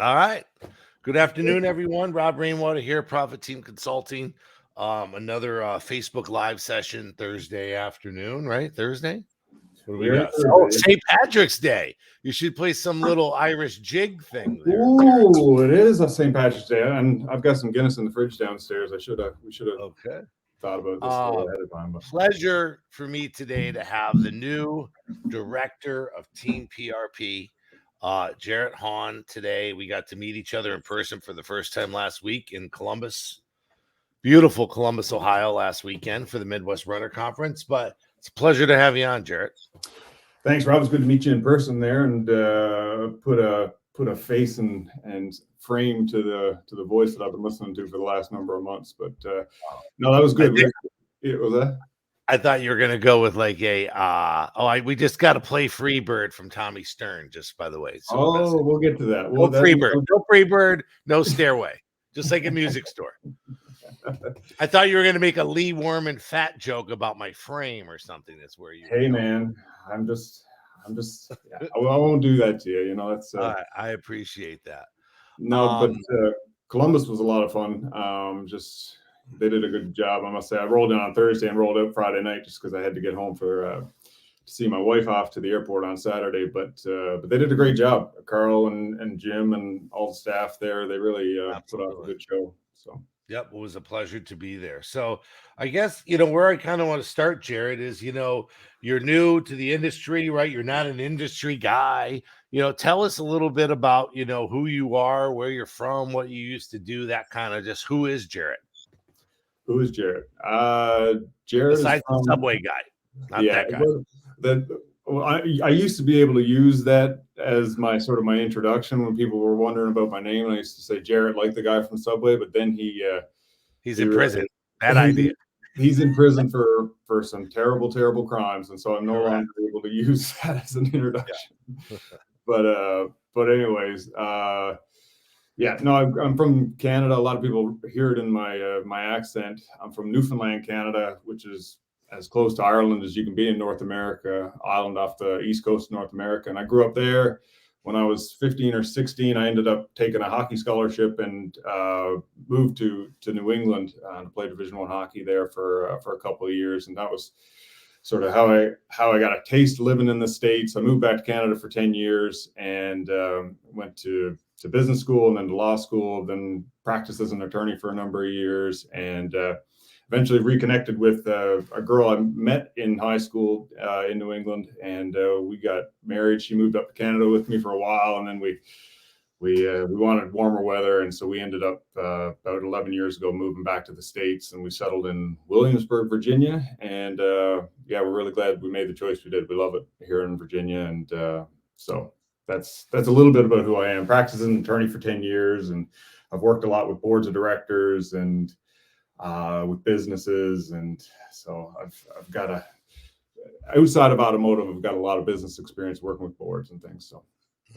All right. Good afternoon, everyone. Rob Rainwater here, Profit Team Consulting. Another Facebook Live session Thursday afternoon, right? Thursday? What do we got? Oh, St. Patrick's Day. You should play some little Irish jig thing there. Ooh, it is a St. Patrick's Day, and I've got some Guinness in the fridge downstairs. We should have thought about this ahead of time. But. Pleasure for me today to have the new director of Team PRP, Jarret Hann. Today we got to meet each other in person for the first time last week in Columbus, beautiful Columbus, Ohio, last weekend for the Midwest Runner Conference. But it's a pleasure to have you on, Jarret. Thanks, Rob. It's good to meet you in person there, and put a face and frame to the voice that I've been listening to for the last number of months. But no, that was good. I thought you were going to go with like we just got to play Freebird from Tommy Stern, just by the way. So we'll get to that. No Freebird, no Stairway, just like a music store. I thought you were going to make a Lee Warman fat joke about my frame or something. That's where you. Hey, man, I'm just. Yeah, I won't do that to you. You know, that's. I appreciate that. No, but Columbus was a lot of fun. They did a good job, I must say. I rolled in on Thursday and rolled out Friday night just because I had to get home to see my wife off to the airport on Saturday. But they did a great job. Carl and Jim and all the staff there, they really put on a good show. So. Yep, it was a pleasure to be there. So I guess, where I kind of want to start, Jarret, is, you're new to the industry, right? You're not an industry guy. Tell us a little bit about, who you are, where you're from, what you used to do, that kind of just who is Jarret? Who is Jarret? Jarret besides the Subway guy. Not that guy. I used to be able to use that as my introduction when people were wondering about my name. And I used to say Jarret, like the guy from Subway, but then he's in prison. Bad idea. He's in prison for some terrible, terrible crimes, and so I'm no longer able to use that as an introduction. Yeah. But anyways, I'm from Canada. A lot of people hear it in my accent. I'm from Newfoundland, Canada, which is as close to Ireland as you can be in North America, island off the east coast of North America. And I grew up there. When I was 15 or 16, I ended up taking a hockey scholarship and moved to New England to play Division I hockey there for a couple of years. And that was sort of how I got a taste living in the States. I moved back to Canada for 10 years and went to business school and then to law school, then practiced as an attorney for a number of years, and eventually reconnected with a girl I met in high school in New England, and we got married. She moved up to Canada with me for a while, and then we wanted warmer weather, and so we ended up about 11 years ago moving back to the States, and we settled in Williamsburg, Virginia, and we're really glad we made the choice we did. We love it here in Virginia, and so that's a little bit about who I am. Practiced as an attorney for 10 years, and I've worked a lot with boards of directors and with businesses, and so I've got outside of automotive, I've got a lot of business experience working with boards and things. So,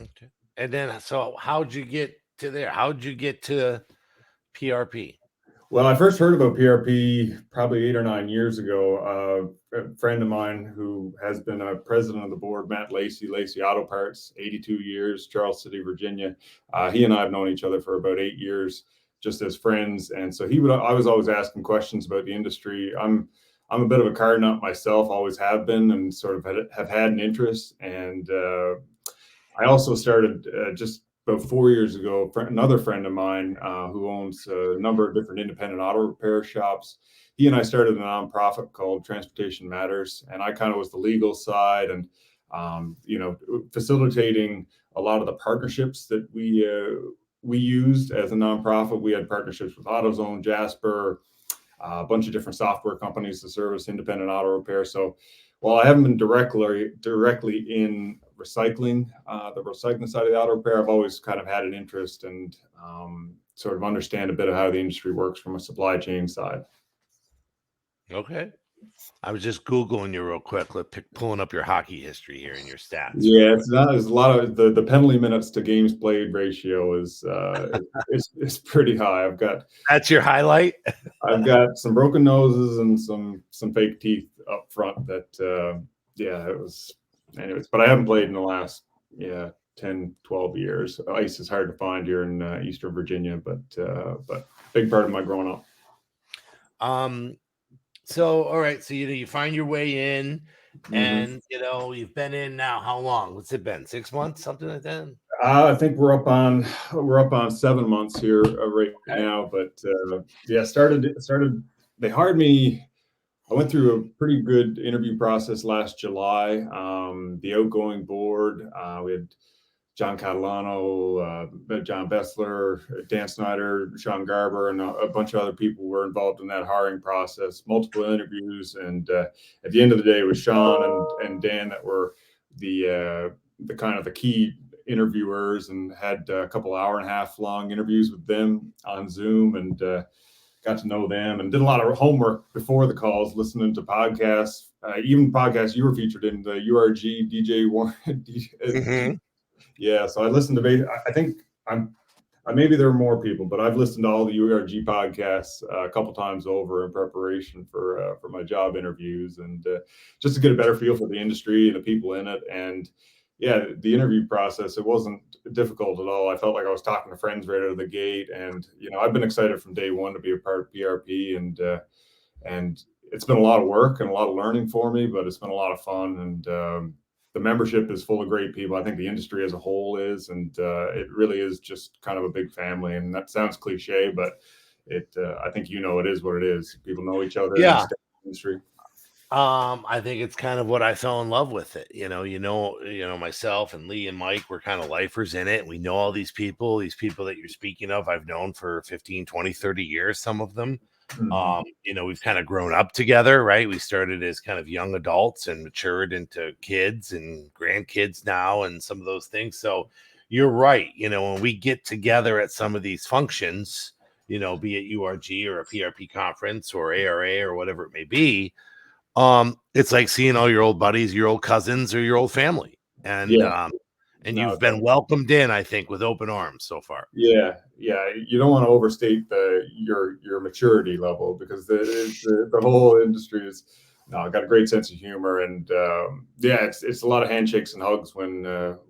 okay. And then, so how'd you get to there? How'd you get to PRP? Well, I first heard about PRP probably 8 or 9 years ago. A friend of mine who has been a president of the board, Matt Lacey Auto Parts, 82 years, Charles City, Virginia. He and I have known each other for about 8 years, just as friends. And so I was always asking questions about the industry. I'm a bit of a car nut myself, always have been, and sort of have had an interest. And I also started just about 4 years ago, another friend of mine who owns a number of different independent auto repair shops. He and I started a nonprofit called Transportation Matters, and I kind of was the legal side and facilitating a lot of the partnerships that we used as a nonprofit. We had partnerships with AutoZone, Jasper, a bunch of different software companies to service independent auto repair. So while I haven't been directly in recycling, the recycling side of the auto repair, I've always kind of had an interest and sort of understand a bit of how the industry works from a supply chain side. Okay. I was just Googling you real quick, pulling up your hockey history here and your stats. Yeah, it's a lot of the penalty minutes to games played ratio is it's pretty high. That's your highlight. I've got some broken noses and some fake teeth up front that it was anyways, but I haven't played in the last 10, 12 years. Ice is hard to find here in Eastern Virginia, but big part of my growing up. So all right, so you find your way in, Mm-hmm. and you've been in now. How long? What's it been? 6 months, something like that. I think we're up on 7 months here right Okay. now, but yeah, started. They hired me. I went through a pretty good interview process last July. The outgoing board, we had John Catalano, John Bessler, Dan Snyder, Sean Garber, and a bunch of other people were involved in that hiring process, multiple interviews. And at the end of the day, it was Sean and Dan that were the kind of the key interviewers, and had a couple hour-and-a-half long interviews with them on Zoom, and got to know them, and did a lot of homework before the calls, listening to podcasts, even podcasts you were featured in, the URG DJ one. Mm-hmm. Yeah, so I listened to. I think maybe there are more people, but I've listened to all the URG podcasts a couple times over in preparation for my job interviews, and just to get a better feel for the industry and the people in it. And yeah, the interview process, it wasn't difficult at all. I felt like I was talking to friends right out of the gate, and I've been excited from day one to be a part of PRP, and it's been a lot of work and a lot of learning for me, but it's been a lot of fun. And the membership is full of great people. I think the industry as a whole is, and it really is just kind of a big family. And that sounds cliche, but I think it is what it is. People know each other in Yeah. the industry. I think it's kind of what I fell in love with it. Myself and Lee and Mike were kind of lifers in it. We know all these people that you're speaking of, I've known for 15, 20, 30 years, some of them. Mm-hmm. We've kind of grown up together, right? We started as kind of young adults and matured into kids and grandkids now, and some of those things. So you're right. When we get together at some of these functions, be it URG or a PRP conference or ARA or whatever it may be, it's like seeing all your old buddies, your old cousins, or your old family. And Yeah. and No, you've been welcomed in, I think, with open arms so far. yeah, yeah. You don't want to overstate your maturity level, because the whole industry is. No, I got a great sense of humor, and yeah, it's a lot of handshakes and hugs when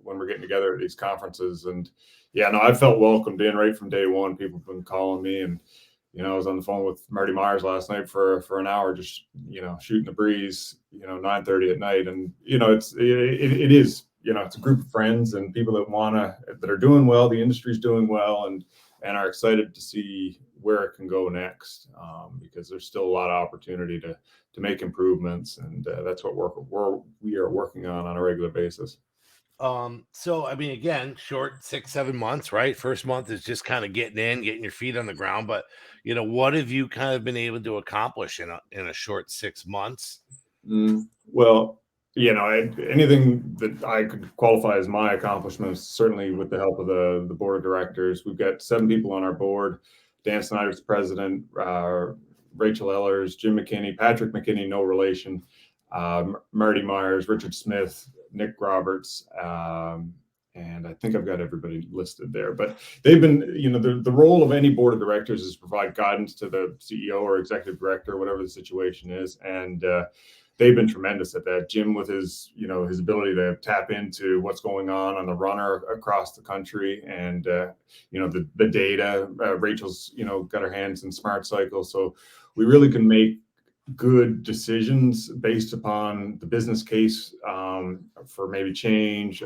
we're getting together at these conferences. And yeah, no, I felt welcomed in right from day one. People have been calling me, and I was on the phone with Marty Myers last night for an hour, just shooting the breeze. 9:30 at night, and it is. It's a group of friends and people that are doing well. The industry's doing well, and are excited to see where it can go next, because there's still a lot of opportunity to make improvements, and that's what we are working on a regular basis. So I mean, again, short 6, 7 months, right? First month is just kind of getting your feet on the ground. But what have you kind of been able to accomplish in a short 6 months? Well, anything that I could qualify as my accomplishments, certainly with the help of the board of directors. We've got 7 people on our board. Dan Snyder's the president, Rachel Ellers, Jim McKinney, Patrick McKinney, no relation, Marty Myers, Richard Smith, Nick Roberts, and I think I've got everybody listed there. But they've been, the role of any board of directors is to provide guidance to the CEO or executive director, whatever the situation is, and they've been tremendous at that. Jim, with his ability to tap into what's going on the runner across the country, and the data. Rachel's got her hands in Smart Cycle, so we really can make good decisions based upon the business case for maybe change,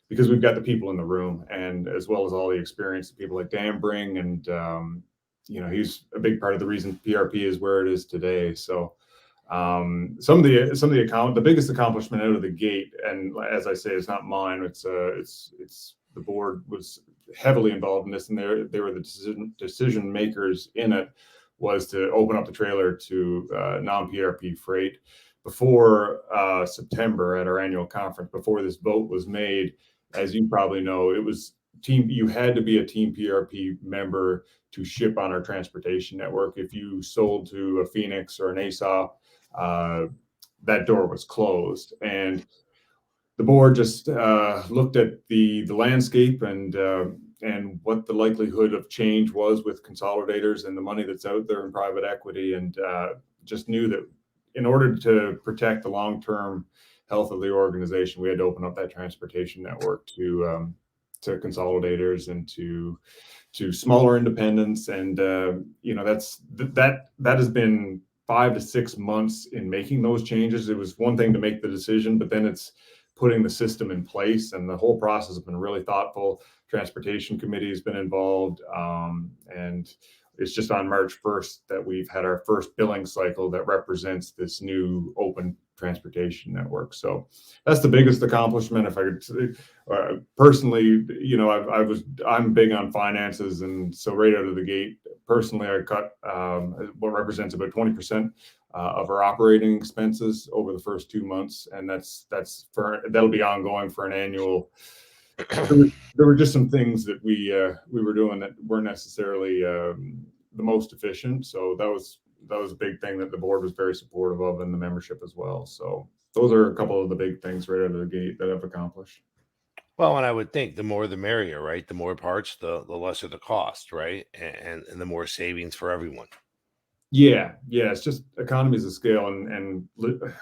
because we've got the people in the room, and as well as all the experience that people like Dan bring, and he's a big part of the reason PRP is where it is today. So some of the biggest accomplishment out of the gate, and as I say, it's not mine. It's the board was heavily involved in this, and they were the decision makers in it, was to open up the trailer to non-PRP freight before September at our annual conference. Before this vote was made, as you probably know, it was you had to be a Team PRP member to ship on our transportation network. If you sold to a Phoenix or an ASOP, that door was closed, and the board just looked at the landscape and what the likelihood of change was with consolidators and the money that's out there in private equity, and just knew that in order to protect the long-term health of the organization, we had to open up that transportation network to consolidators and to smaller independents. And that has been 5 to 6 months in making those changes. It was one thing to make the decision, but then it's putting the system in place, and the whole process has been really thoughtful. Transportation committee has been involved, and it's just on March 1st that we've had our first billing cycle that represents this new open transportation network. So that's the biggest accomplishment. If I could say, personally, I'm big on finances, and so right out of the gate, personally, I cut what represents about 20% of our operating expenses over the first 2 months, and that'll be ongoing for an annual. There were just some things that we were doing that weren't necessarily the most efficient. So that was a big thing that the board was very supportive of, and the membership as well. So those are a couple of the big things right out of the gate that I've accomplished. Well, and I would think the more the merrier, right? The more parts, the lesser the cost, right? And the more savings for everyone. Yeah, it's just economies of scale, and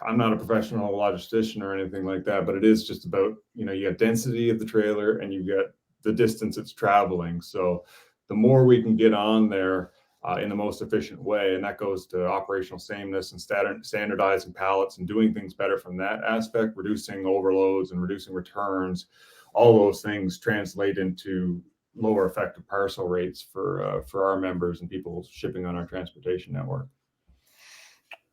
I'm not a professional logistician or anything like that, but it is just about, you got density of the trailer and you got the distance it's traveling. So the more we can get on there in the most efficient way, and that goes to operational sameness and standardizing pallets and doing things better from that aspect, reducing overloads and reducing returns. All those things translate into lower effective parcel rates for our members and people shipping on our transportation network.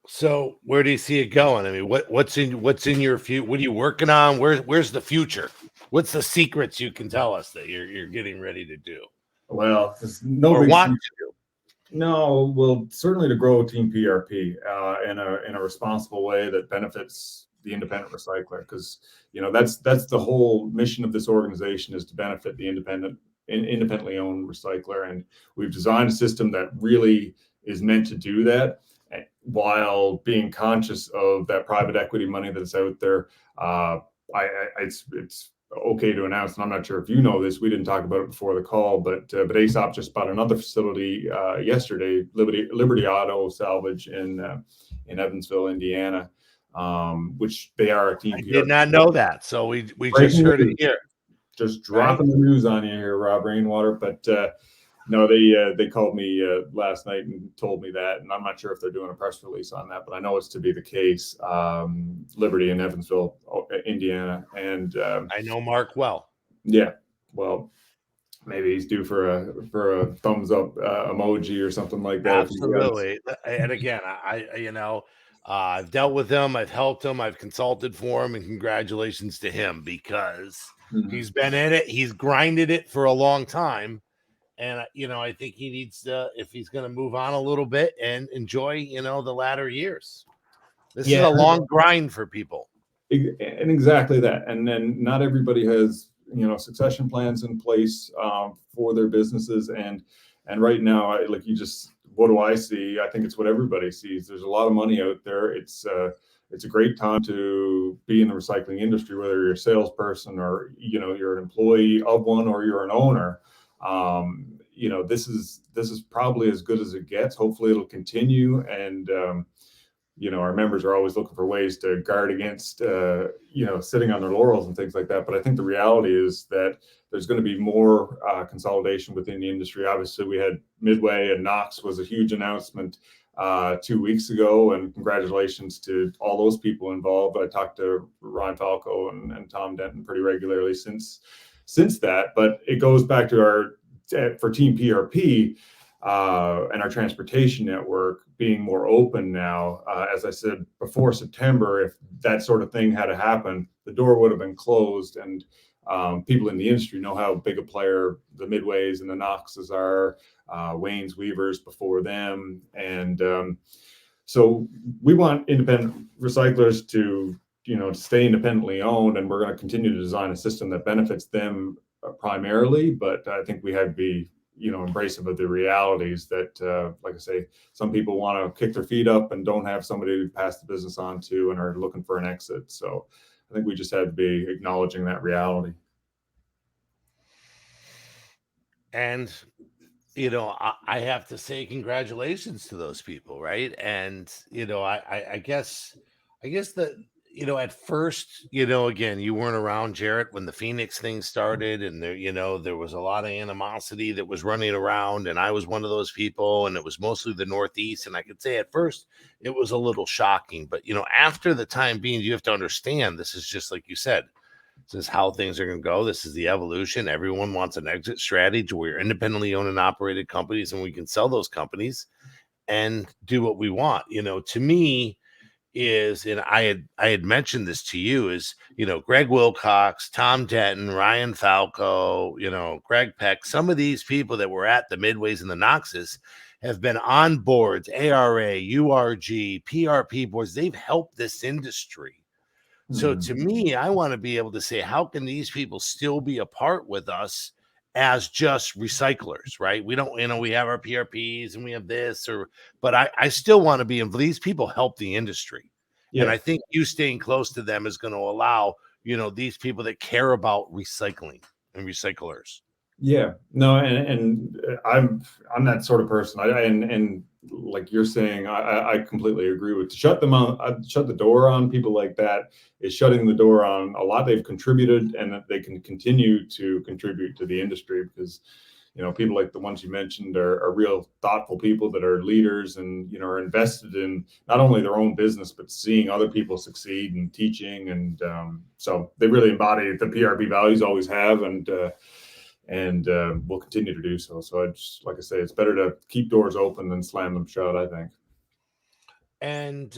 So where do you see it going? I mean, what's in your future? What are you working on? Where's the future? What's the secrets you can tell us that you're getting ready to do? Well, there's no or big want secret. to do? No, well, certainly to grow Team PRP in a responsible way that benefits the independent recycler, because that's the whole mission of this organization, is to benefit the independently owned recycler, and we've designed a system that really is meant to do that, while being conscious of that private equity money that's out there. It's okay to announce, and I'm not sure if you know this, we didn't talk about it before the call, but ASOP just bought another facility yesterday, Liberty Auto Salvage in Evansville, Indiana, which they are a team. I did not know that, so we just heard it here. Just dropping the news on you here, Rob Rainwater. But no, they called me last night and told me that, and I'm not sure if they're doing a press release on that, but I know it's to be the case. Liberty in Evansville, Indiana, and I know Mark well. Yeah, well, maybe he's due for a thumbs up emoji or something like that. Absolutely. And again, I've dealt with him, I've helped him, I've consulted for him, and congratulations to him, because he's been in it, he's grinded it for a long time. And I think he needs to, if he's going to move on a little bit and enjoy, the latter years. This is a long grind for people. And exactly that. And then not everybody has, succession plans in place for their businesses. And right now, what do I see? I think it's what everybody sees. There's a lot of money out there. It's a great time to be in the recycling industry, whether you're a salesperson or, you're an employee of one, or you're an owner. This is probably as good as it gets. Hopefully it'll continue. And, our members are always looking for ways to guard against, sitting on their laurels and things like that. But I think the reality is that there's going to be more consolidation within the industry. Obviously, we had Midway, and Knox was a huge announcement 2 weeks ago, and congratulations to all those people involved. I talked to Ryan Falco and Tom Denton pretty regularly since that. But it goes back to for Team PRP and our transportation network being more open now. As I said before September, if that sort of thing had to happen, the door would have been closed. And people in the industry know how big a player the Midways and the Knoxes are, Wayne's, Weavers before them. And so we want independent recyclers to stay independently owned, and we're going to continue to design a system that benefits them primarily. But I think we have to be embracive of the realities that, like I say, some people want to kick their feet up and don't have somebody to pass the business on to, and are looking for an exit. So I think we just had to be acknowledging that reality. And I have to say congratulations to those people, right? And I guess that at first, again, you weren't around, Jarret, when the Phoenix thing started, and there was a lot of animosity that was running around, and I was one of those people, and it was mostly the Northeast. And I could say at first it was a little shocking, but after the time being, you have to understand this is just like you said. This is how things are going to go. This is the evolution. Everyone wants an exit strategy. We're independently owned and operated companies, and we can sell those companies and do what we want. To me, and I had mentioned this to you, is Greg Wilcox, Tom Denton, Ryan Falco, Greg Peck, some of these people that were at the Midways and the Knoxes have been on boards, ARA, URG, PRP boards. They've helped this industry. So to me, I want to be able to say, how can these people still be a part with us as just recyclers, right? We don't, we have our PRPs and we have this, but I still want to be involved. These people help the industry. Yeah. And I think you staying close to them is going to allow, these people that care about recycling and recyclers. Yeah, no, and I'm that sort of person. And like you're saying, I completely agree with. To shut them on, shut the door on people like that is shutting the door on a lot they've contributed, and that they can continue to contribute to the industry, because people like the ones you mentioned are real thoughtful people that are leaders, and are invested in not only their own business but seeing other people succeed and teaching, and so they really embody the PRP values, always have, and we'll continue to do so. So like I say, it's better to keep doors open than slam them shut, I think. And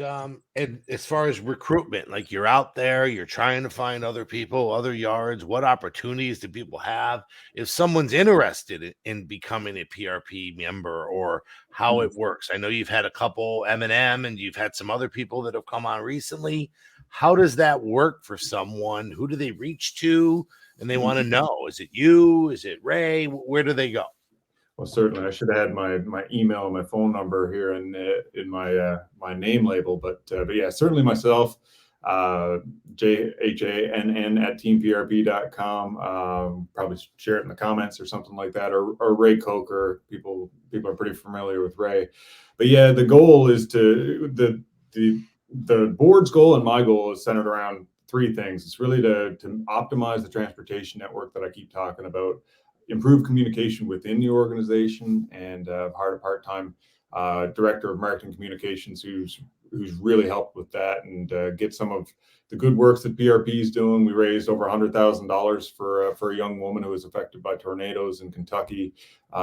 as far as recruitment, like you're out there, you're trying to find other people, other yards. What opportunities do people have if someone's interested in becoming a PRP member, or how it works? I know you've had a couple M&M, and you've had some other people that have come on recently. How does that work for someone? Who do they reach to? And they want to know, is it you? Is it Ray? Where do they go? Well, certainly, I should have had my email and my phone number here in my name label, but yeah, certainly myself, JHANN@teamprp.com. Probably share it in the comments or something like that, or Ray Coker. People are pretty familiar with Ray, but yeah, the goal is the board's goal and my goal is centered around three things. It's really to optimize the transportation network that I keep talking about, improve communication within the organization, and hired a part-time director of marketing communications who's really helped with that, and get some of the good works that PRP is doing. We raised over $100,000 for a young woman who was affected by tornadoes in Kentucky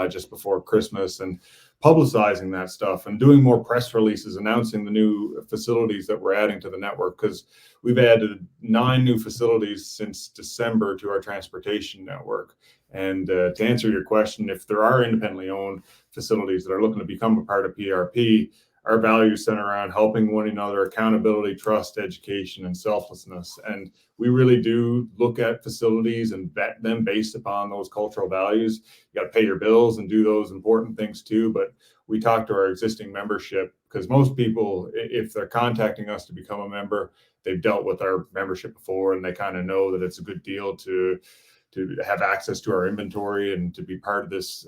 just before Christmas, and publicizing that stuff and doing more press releases announcing the new facilities that we're adding to the network, because we've added 9 new facilities since December to our transportation network. And to answer your question, if there are independently owned facilities that are looking to become a part of PRP, our values center around helping one another, accountability, trust, education, and selflessness. And we really do look at facilities and vet them based upon those cultural values. You got to pay your bills and do those important things too. But we talk to our existing membership, because most people, if they're contacting us to become a member, they've dealt with our membership before, and they kind of know that it's a good deal to have access to our inventory and to be part of this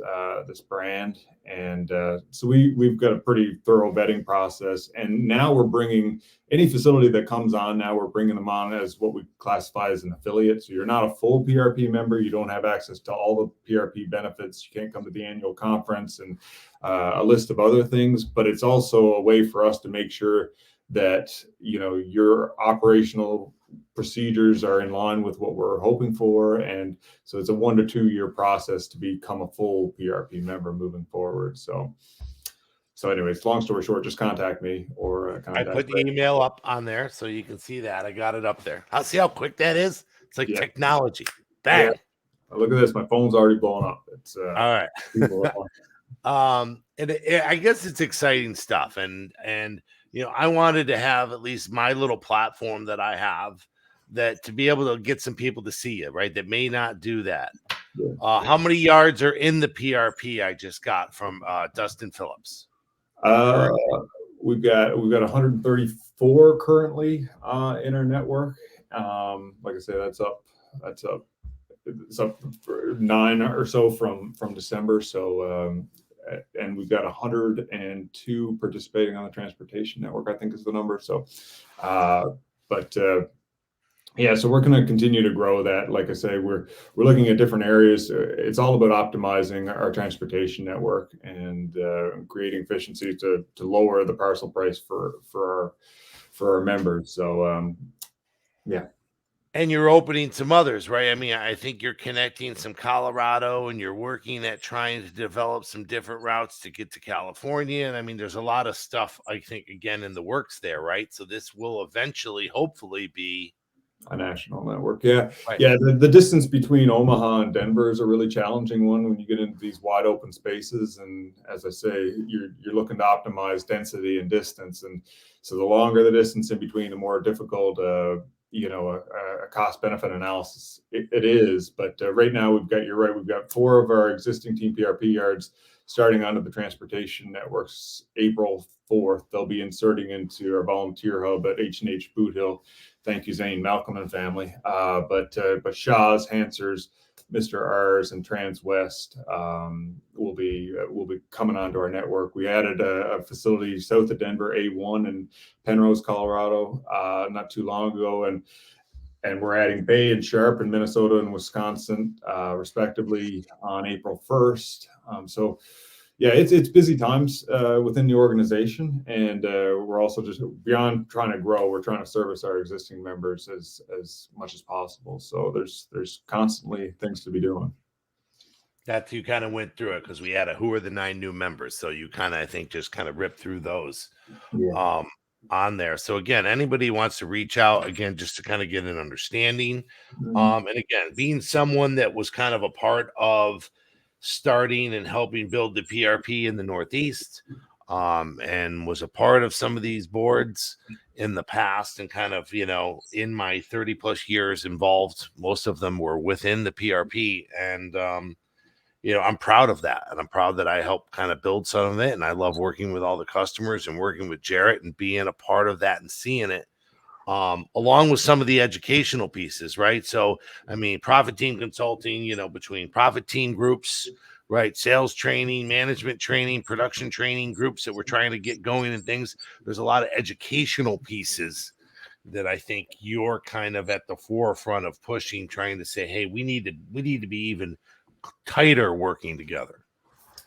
brand. And so we've got a pretty thorough vetting process. And now we're bringing any facility that comes on, now we're bringing them on as what we classify as an affiliate. So you're not a full PRP member. You don't have access to all the PRP benefits. You can't come to the annual conference and a list of other things. But it's also a way for us to make sure that, your operational procedures are in line with what we're hoping for. And so it's a 1 to 2 year process to become a full PRP member moving forward. So anyways, long story short, just contact me, or contact I put the email up on there so you can see that. I got it up there. See how quick that is? It's like technology. Bang. Yeah. Look at this. My phone's already blowing up. It's all right. And I guess it's exciting stuff. And I wanted to have at least my little platform that I have, that to be able to get some people to see you, right, that may not do that. Yeah. How many yards are in the PRP I just got from Dustin Phillips? We've got 134 currently in our network. Like I said, that's up. It's up 9 or so from December. So and we've got 102 participating on the transportation network, I think is the number. So But yeah, so we're going to continue to grow that. Like I say, we're looking at different areas. It's all about optimizing our transportation network and creating efficiency to lower the parcel price for our members. So yeah. And you're opening some others, right? I mean, I think you're connecting some Colorado and you're working at trying to develop some different routes to get to California. And I mean, there's a lot of stuff, I think, again, in the works there, right? So this will eventually, hopefully, be A national network. Yeah. right. Yeah. The distance between Omaha and Denver is a really challenging one when you get into these wide open spaces. And as I say, you're looking to optimize density and distance. And so the longer the distance in between, the more difficult, a cost benefit analysis it is. But right now you're right. We've got 4 of our existing Team PRP yards starting onto the transportation networks April 4th. They'll be inserting into our volunteer hub at H&H Boot Hill. Thank you, Zane, Malcolm, and family. But Shaw's, Hansers, Mr. R's, and Transwest will be coming onto our network. We added a facility south of Denver, A1 in Penrose, Colorado, not too long ago, and we're adding Bay and Sharp in Minnesota and Wisconsin, respectively, on April 1st. So yeah, it's busy times within the organization, and we're also just beyond trying to grow. We're trying to service our existing members as much as possible. So there's constantly things to be doing. That you kind of went through it because we had who are the 9 new members. So you kind of, I think, just kind of ripped through those on there. So again, anybody wants to reach out again, just to kind of get an understanding. And again, being someone that was kind of a part of starting and helping build the PRP in the Northeast, and was a part of some of these boards in the past, and kind of, in my 30 plus years involved, most of them were within the PRP. And, I'm proud of that. And I'm proud that I helped kind of build some of it. And I love working with all the customers and working with Jarret and being a part of that and seeing it. Along with some of the educational pieces, right? So, I mean, profit team consulting, between profit team groups, right? Sales training, management training, production training groups that we're trying to get going and things. There's a lot of educational pieces that I think you're kind of at the forefront of pushing, trying to say, hey, we need to be even tighter working together.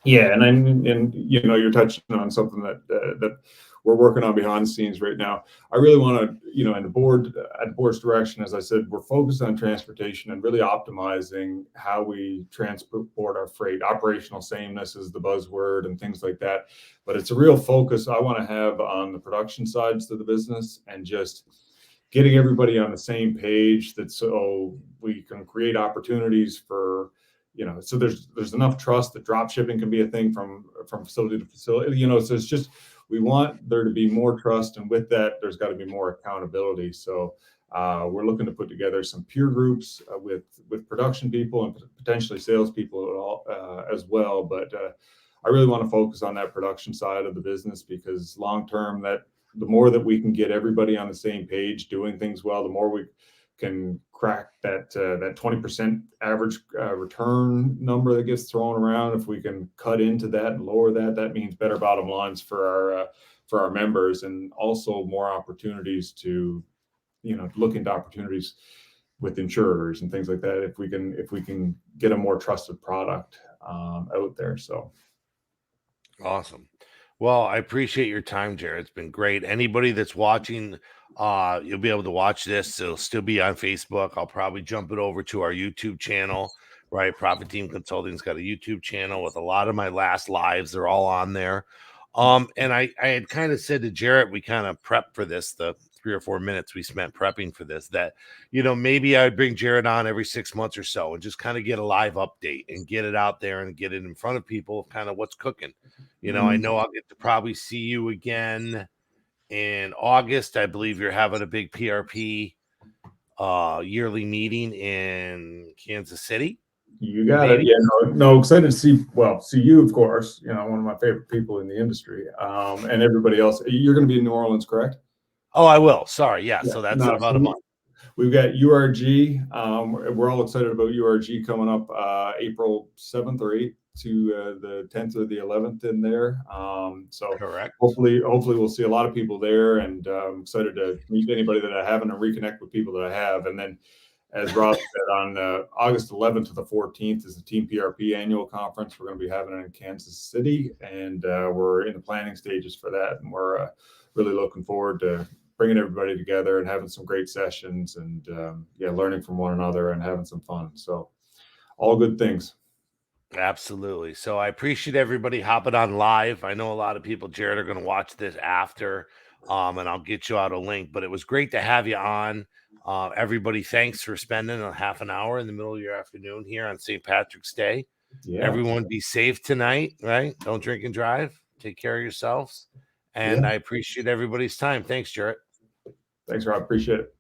Yeah, and you're touching on something that we're working on behind the scenes right now. I really want to, in the board's direction, as I said, we're focused on transportation and really optimizing how we transport our freight. Operational sameness is the buzzword and things like that, but it's a real focus I want to have on the production sides of the business and just getting everybody on the same page, that so we can create opportunities for, so there's enough trust that drop shipping can be a thing from facility to facility. So it's just, we want there to be more trust, and with that, there's got to be more accountability. So we're looking to put together some peer groups with production people and potentially salespeople as well. But I really want to focus on that production side of the business, because long term, that the more that we can get everybody on the same page doing things well, the more we can crack that 20% average return number that gets thrown around. If we can cut into that and lower that, that means better bottom lines for our members, and also more opportunities to, look into opportunities with insurers and things like that. If we can get a more trusted product out there. So awesome. Well, I appreciate your time, Jarret. It's been great. Anybody that's watching, you'll be able to watch this. It'll still be on Facebook. I'll probably jump it over to our YouTube channel, right? Profit Team Consulting's got a YouTube channel with a lot of my last lives. They're all on there. And I had kind of said to Jarret, we kind of prepped for this, the 3 or 4 minutes we spent prepping for this, that, maybe I'd bring Jarret on every 6 months or so and just kind of get a live update and get it out there and get it in front of people, kind of what's cooking. I know I'll get to probably see you again in August. I believe you're having a big PRP yearly meeting in Kansas City. You got it. Yeah, no, excited to see you, of course, one of my favorite people in the industry, and everybody else. You're going to be in New Orleans, correct? Oh, I will. Sorry. Yeah. So that's in about a month. We've got URG. We're all excited about URG coming up April 7th or 8th. to the 10th or the 11th in there. So Correct. hopefully we'll see a lot of people there, and I'm excited to meet anybody that I haven't and reconnect with people that I have. And then, as Rob said, on August 11th to the 14th is the Team PRP annual conference. We're going to be having it in Kansas City, and we're in the planning stages for that. And we're really looking forward to bringing everybody together and having some great sessions, and learning from one another and having some fun. So all good things. Absolutely. So I appreciate everybody hopping on live. I know a lot of people, Jarret, are going to watch this after, and I'll get you out a link. But it was great to have you on. Everybody, thanks for spending a half an hour in the middle of your afternoon here on St. Patrick's Day. Yeah. Everyone be safe tonight, right? Don't drink and drive. Take care of yourselves. And I appreciate everybody's time. Thanks, Jarret. Thanks, Rob. Appreciate it.